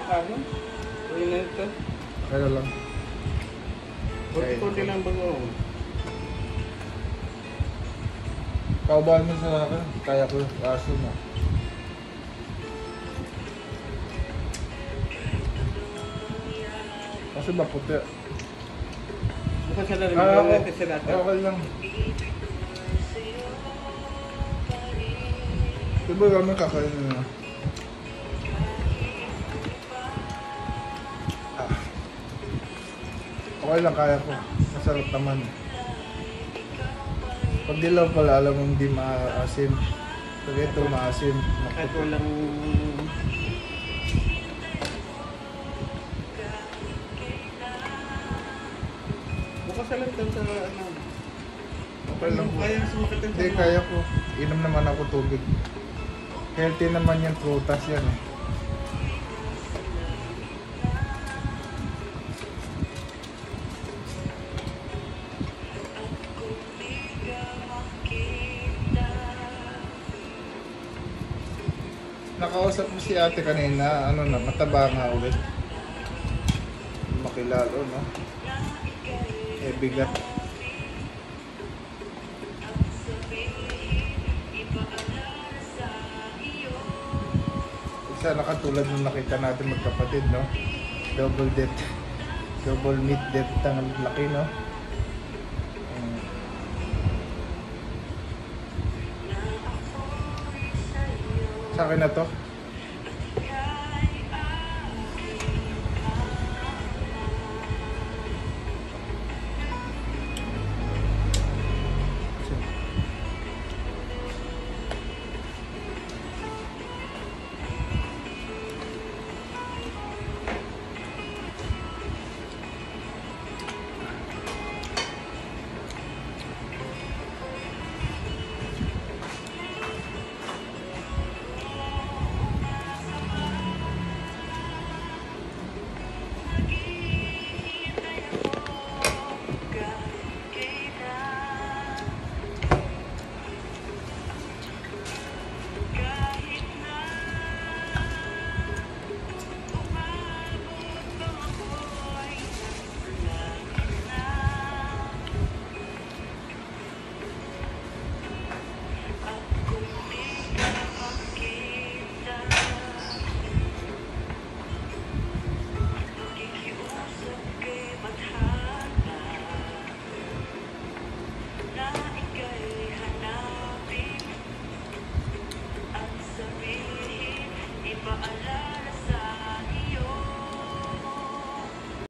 Ano? Uy na ito. Kaya lang. Kunti-kunti lang bago. Kaubahan mo sa akin. Kaya ko. Kaso na. Kasi ba puti? Bukas sa lalim. Okay. Sa lahat. Okay lang. Diba kami kakainin na? Okay lang, kaya ko. Masarap naman. Pag dilaw pala, alam mo hindi maasim. Pag ito maasim, Kahit maputi. walang... Bukas sa lahat sa ano. Okay lang po. Kaya sumakit ang Hindi, kaya ko. Inom naman ako tubig. Healthy naman yan, prutas yan eh. Nakausap mo si ate kanina, ano na, mataba nga ulit. Makilalo, no? Eh, bigat. Sana katulad nung nakita natin magkapatid, no? Double depth. Double mid depth ang laki, no? Sa akin na to.